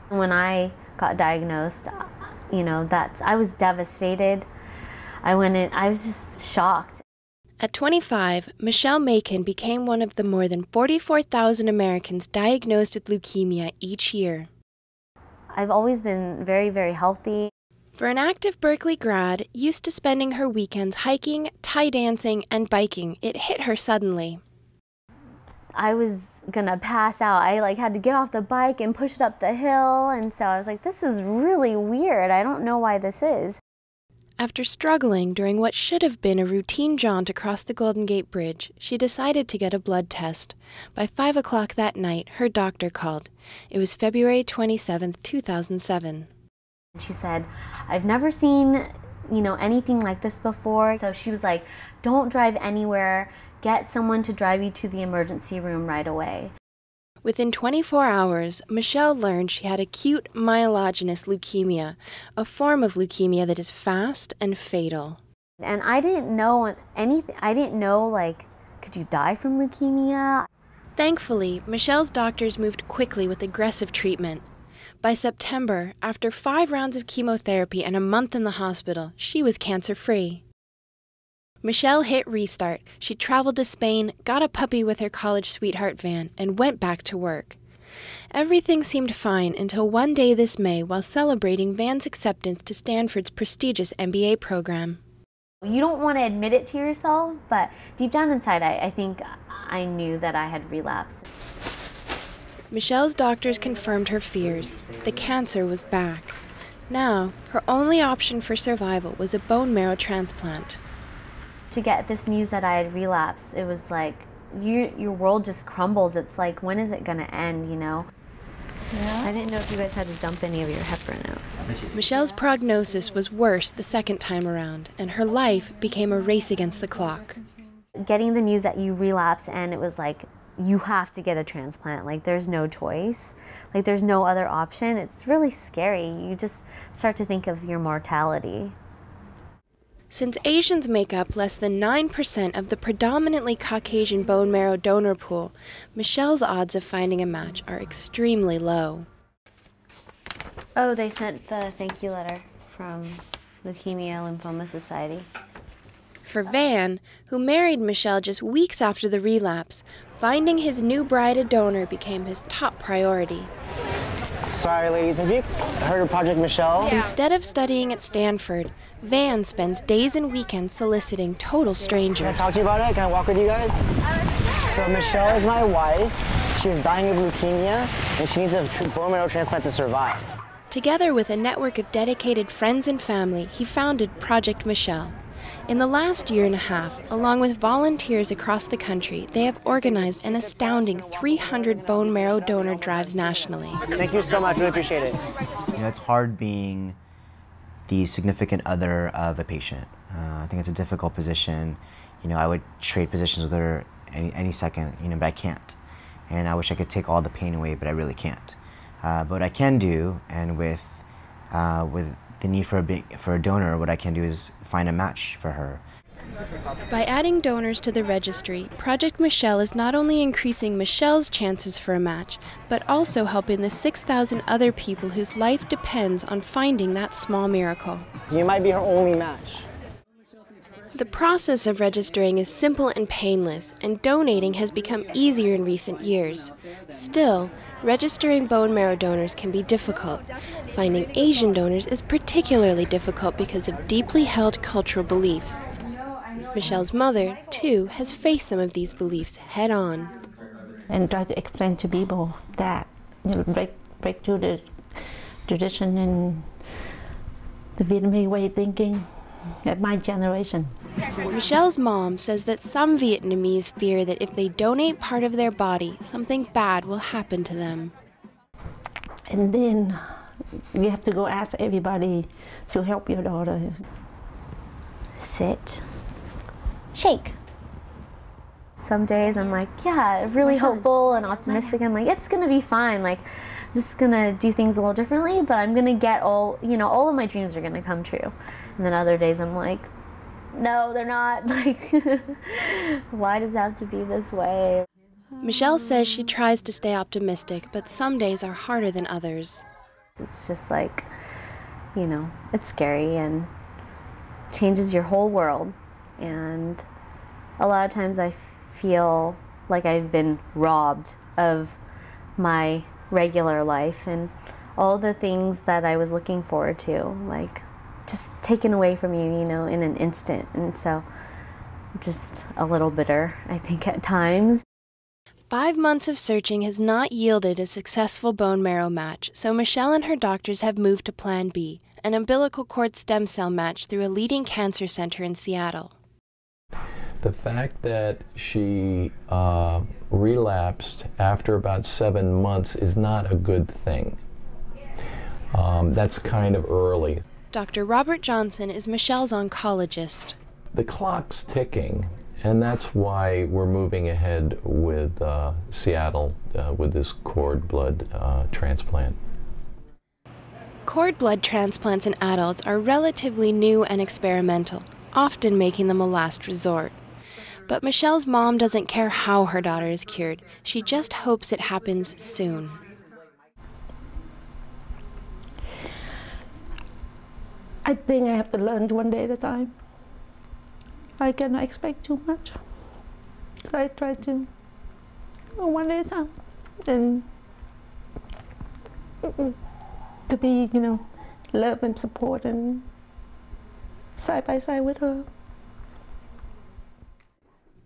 When I got diagnosed, I was devastated. I was just shocked. At 25, Michelle Maykin became one of the more than 44,000 Americans diagnosed with leukemia each year. I've always been very, very healthy. For an active Berkeley grad, used to spending her weekends hiking, Thai dancing, and biking, it hit her suddenly. I was gonna pass out. I had to get off the bike and push it up the hill, and so I was like, this is really weird. I don't know why this is. After struggling during what should have been a routine jaunt across the Golden Gate Bridge, she decided to get a blood test. By 5 o'clock that night, her doctor called. It was February 27, 2007. She said, I've never seen, anything like this before. So she was like, don't drive anywhere. Get someone to drive you to the emergency room right away. Within 24 hours, Michelle learned she had acute myeloid leukemia, a form of leukemia that is fast and fatal. And I didn't know anything. I didn't know, could you die from leukemia? Thankfully, Michelle's doctors moved quickly with aggressive treatment. By September, after 5 rounds of chemotherapy and a month in the hospital, she was cancer-free. Michelle hit restart. She traveled to Spain, got a puppy with her college sweetheart Van, and went back to work. Everything seemed fine until one day this May while celebrating Van's acceptance to Stanford's prestigious MBA program. You don't want to admit it to yourself, but deep down inside, I think I knew that I had relapsed. Michelle's doctors confirmed her fears. The cancer was back. Now, her only option for survival was a bone marrow transplant. To get this news that I had relapsed, it was like, your world just crumbles. It's like, when is it going to end, Yeah. I didn't know if you guys had to dump any of your heparin out. Michelle's prognosis was worse the second time around, and her life became a race against the clock. Getting the news that you relapse, and it was like, you have to get a transplant. There's no choice. There's no other option. It's really scary. You just start to think of your mortality. Since Asians make up less than 9% of the predominantly Caucasian bone marrow donor pool, Michelle's odds of finding a match are extremely low. Oh, they sent the thank you letter from Leukemia Lymphoma Society. For Van, who married Michelle just weeks after the relapse, finding his new bride a donor became his top priority. Sorry, ladies, have you heard of Project Michelle? Yeah. Instead of studying at Stanford, Van spends days and weekends soliciting total strangers. Can I talk to you about it? Can I walk with you guys? So Michelle is my wife. She is dying of leukemia, and she needs a bone marrow transplant to survive. Together with a network of dedicated friends and family, he founded Project Michelle. In the last year and a half, along with volunteers across the country, they have organized an astounding 300 bone marrow donor drives nationally. Thank you so much, really appreciate it. It's hard being the significant other of a patient. I think it's a difficult position. I would trade positions with her any second, but I can't. And I wish I could take all the pain away, but I really can't. But what I can do, and with the need for a donor, what I can do is find a match for her. By adding donors to the registry, Project Michelle is not only increasing Michelle's chances for a match, but also helping the 6,000 other people whose life depends on finding that small miracle. You might be her only match. The process of registering is simple and painless, and donating has become easier in recent years. Still, registering bone marrow donors can be difficult. Finding Asian donors is particularly difficult because of deeply held cultural beliefs. Michelle's mother, too, has faced some of these beliefs head-on. And try to explain to people that, break through the tradition and the Vietnamese way of thinking at my generation. Michelle's mom says that some Vietnamese fear that if they donate part of their body, something bad will happen to them. And then you have to go ask everybody to help your daughter. Sit. Shake. Some days I'm like, yeah, really hopeful and optimistic. I'm like, it's gonna be fine. I'm just gonna do things a little differently, but I'm gonna get all of my dreams are gonna come true. And then other days I'm like, no, they're not. Why does it have to be this way? Michelle says she tries to stay optimistic, but some days are harder than others. It's just like, you know, it's scary and changes your whole world. And a lot of times I feel like I've been robbed of my regular life and all the things that I was looking forward to, like just taken away from you, you know, in an instant. And so just a little bitter, I think, at times. 5 months of searching has not yielded a successful bone marrow match, so Michelle and her doctors have moved to Plan B, an umbilical cord stem cell match through a leading cancer center in Seattle. The fact that she relapsed after about 7 months is not a good thing. That's kind of early. Dr. Robert Johnson is Michelle's oncologist. The clock's ticking, and that's why we're moving ahead with Seattle with this cord blood transplant. Cord blood transplants in adults are relatively new and experimental, often making them a last resort. But Michelle's mom doesn't care how her daughter is cured. She just hopes it happens soon. I think I have to learn one day at a time. I cannot expect too much. So I try to one day at a time. And to be, you know, love and support and side by side with her.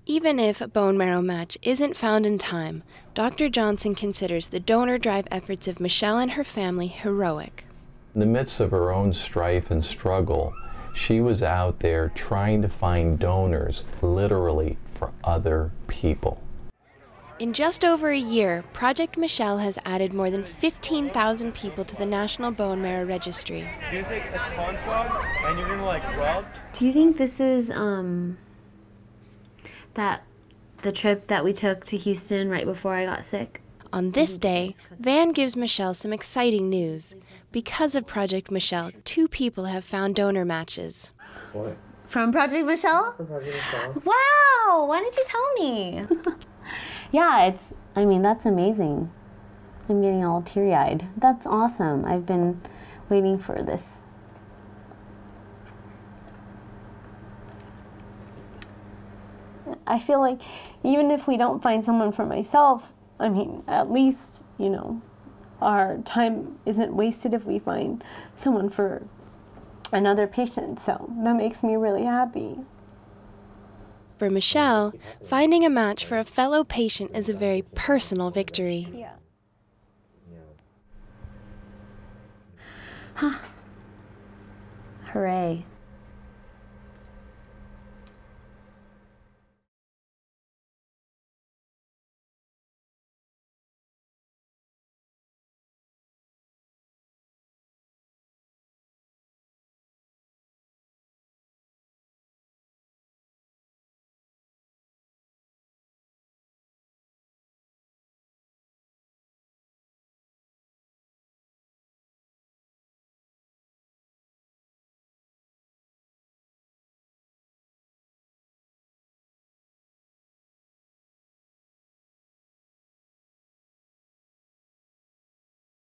Even if a bone marrow match isn't found in time, Dr. Johnson considers the donor drive efforts of Michelle and her family heroic. In the midst of her own strife and struggle, she was out there trying to find donors, literally, for other people. In just over a year, Project Michelle has added more than 15,000 people to the National Bone Marrow Registry. You take a corn frog and you're gonna like rub. Do you think this is the trip that we took to Houston right before I got sick? On this day, Van gives Michelle some exciting news. Because of Project Michelle, 2 people have found donor matches. What? From Project Michelle? From Project Michelle. Wow! Why didn't you tell me? Yeah, I mean, that's amazing. I'm getting all teary-eyed. That's awesome. I've been waiting for this. I feel like even if we don't find someone for myself, I mean, at least, you know, our time isn't wasted if we find someone for another patient. So that makes me really happy. For Michelle, finding a match for a fellow patient is a very personal victory. Yeah. Huh. Hooray.